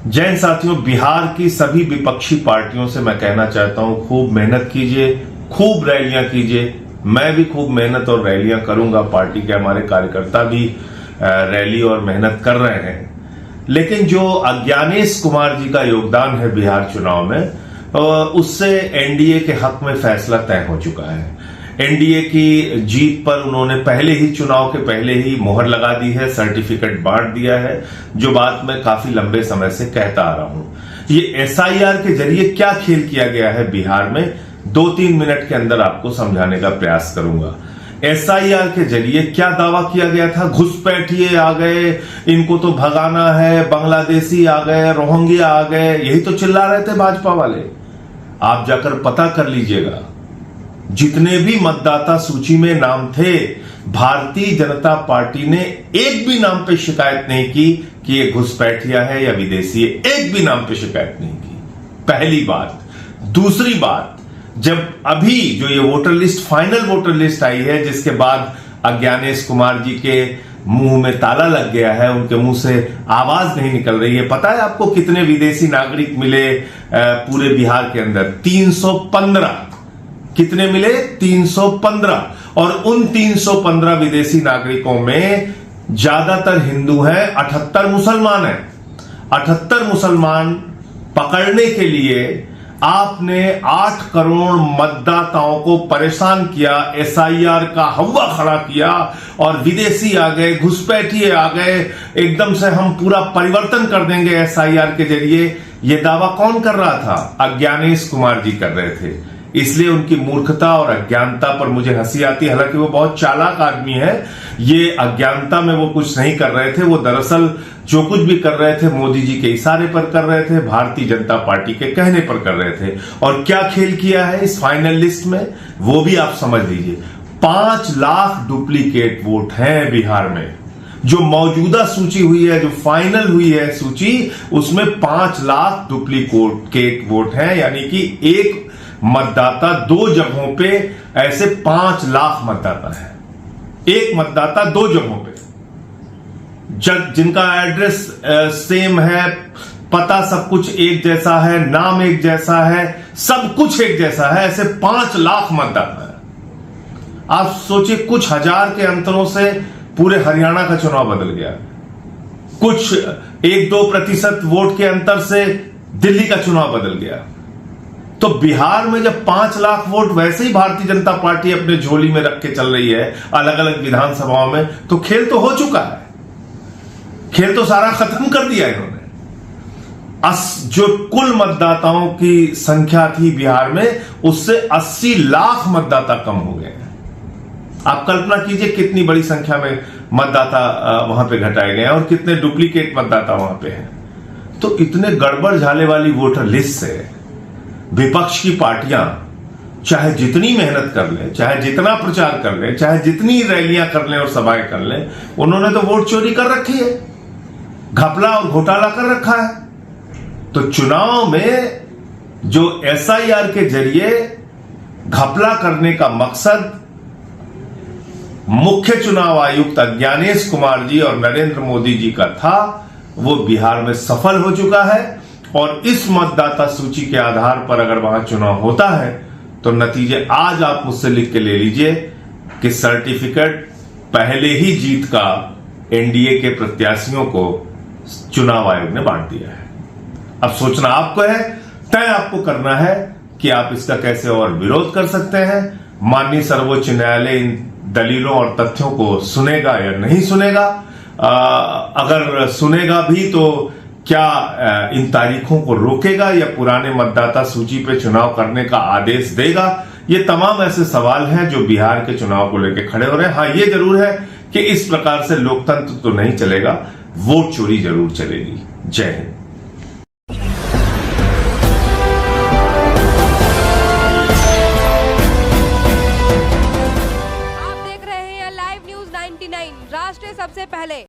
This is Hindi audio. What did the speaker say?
जय हिंद साथियों, बिहार की सभी विपक्षी पार्टियों से मैं कहना चाहता हूं, खूब मेहनत कीजिए, खूब रैलियां कीजिए। मैं भी खूब मेहनत और रैलियां करूंगा, पार्टी के हमारे कार्यकर्ता भी रैली और मेहनत कर रहे हैं। लेकिन जो अज्ञानेश कुमार जी का योगदान है बिहार चुनाव में, उससे एनडीए के हक में फैसला तय हो चुका है। एनडीए की जीत पर उन्होंने पहले ही, चुनाव के पहले ही मोहर लगा दी है, सर्टिफिकेट बांट दिया है, जो बात मैं काफी लंबे समय से कहता आ रहा हूं। ये एसआईआर के जरिए क्या खेल किया गया है बिहार में, 2-3 मिनट के अंदर आपको समझाने का प्रयास करूंगा। एसआईआर के जरिए क्या दावा किया गया था? घुसपैठिए आ गए, इनको तो भगाना है, बांग्लादेशी आ गए, रोहिंग्या आ गए, यही तो चिल्ला रहे थे भाजपा वाले। आप जाकर पता कर लीजिएगा, जितने भी मतदाता सूची में नाम थे, भारतीय जनता पार्टी ने एक भी नाम पे शिकायत नहीं की कि ये घुसपैठिया है या विदेशी है। एक भी नाम पे शिकायत नहीं की, पहली बात। दूसरी बात, जब अभी जो ये voter list, final voter list आई है, जिसके बाद अज्ञानेश कुमार जी के मुंह में ताला लग गया है, उनके मुंह से आवाज नहीं निकल रही है। पता है आपको कितने विदेशी नागरिक मिले पूरे बिहार के अंदर? 315। कितने मिले? 315। और उन 315 विदेशी नागरिकों में ज्यादातर हिंदू हैं, 78 मुसलमान हैं। 78 मुसलमान पकड़ने के लिए आपने 8 करोड़ मतदाताओं को परेशान किया, एसआईआर का हवा खड़ा किया, और विदेशी आ गए, घुसपैठिए आ गए, एकदम से हम पूरा परिवर्तन कर देंगे एसआईआर के जरिए। यह दावा कौन कर रहा था? अज्ञानेश कुमार जी कर रहे थे। इसलिए उनकी मूर्खता और अज्ञानता पर मुझे हंसी आती है। हालांकि वो बहुत चालाक आदमी है, ये अज्ञानता में वो कुछ नहीं कर रहे थे। वो दरअसल जो कुछ भी कर रहे थे मोदी जी के इशारे पर कर रहे थे, भारतीय जनता पार्टी के कहने पर कर रहे थे। और क्या खेल किया है इस फाइनल लिस्ट में, वो भी आप समझ लीजिए। 5 लाख डुप्लीकेट वोट हैं बिहार में। जो मौजूदा सूची हुई है, जो फाइनल हुई है सूची, उसमें 5 लाख डुप्लीकेट वोट हैं। यानी कि एक मतदाता 2 जगहों पे, ऐसे 5 लाख मतदाता है। एक मतदाता 2 जगहों पे, जिनका एड्रेस सेम है, पता सब कुछ एक जैसा है, नाम एक जैसा है, सब कुछ एक जैसा है, ऐसे 5 लाख मतदाता है। आप सोचिए, कुछ हजार के अंतरों से पूरे हरियाणा का चुनाव बदल गया। कुछ 1-2% वोट के अंतर से दिल्ली का चुनाव बदल गया। तो बिहार में जब 5 लाख वोट वैसे ही भारतीय जनता पार्टी अपने झोली में रख के चल रही है अलग अलग विधानसभाओं में, तो खेल तो हो चुका है। खेल तो सारा खत्म कर दिया इन्होंने। जो कुल मतदाताओं की संख्या थी बिहार में, उससे 80 लाख मतदाता कम हो गए हैं। आप कल्पना कीजिए कितनी बड़ी संख्या में मतदाता वहां पे घटाए गए हैं और कितने डुप्लीकेट मतदाता वहां पे हैं। तो इतने गड़बड़ झाले वाली वोटर लिस्ट से विपक्ष की पार्टियां चाहे जितनी मेहनत कर लें, चाहे जितना प्रचार कर लें, चाहे जितनी रैलियां कर लें और सभाएं कर लें, उन्होंने तो वोट चोरी कर रखी है, घपला और घोटाला कर रखा है। तो चुनाव में जो एसआईआर के जरिए घपला करने का मकसद मुख्य चुनाव आयुक्त अज्ञानेश कुमार जी और नरेंद्र मोदी जी का था, वो बिहार में सफल हो चुका है। और इस मतदाता सूची के आधार पर अगर वहां चुनाव होता है, तो नतीजे आज आप मुझसे लिख के ले लीजिए कि सर्टिफिकेट पहले ही जीत का एनडीए के प्रत्याशियों को चुनाव आयोग ने बांट दिया है। अब सोचना आपको है, तय आपको करना है कि आप इसका कैसे और विरोध कर सकते हैं। माननीय सर्वोच्च न्यायालय इन दलीलों और तथ्यों को सुनेगा या नहीं सुनेगा? अगर सुनेगा भी तो क्या इन तारीखों को रोकेगा या पुराने मतदाता सूची पे चुनाव करने का आदेश देगा? ये तमाम ऐसे सवाल हैं जो बिहार के चुनाव को लेकर खड़े हो रहे हैं। हाँ, ये जरूर है कि इस प्रकार से लोकतंत्र तो नहीं चलेगा, वोट चोरी जरूर चलेगी। जय हिंद। आप देख रहे हैं लाइव न्यूज 99, राष्ट्र सबसे पहले।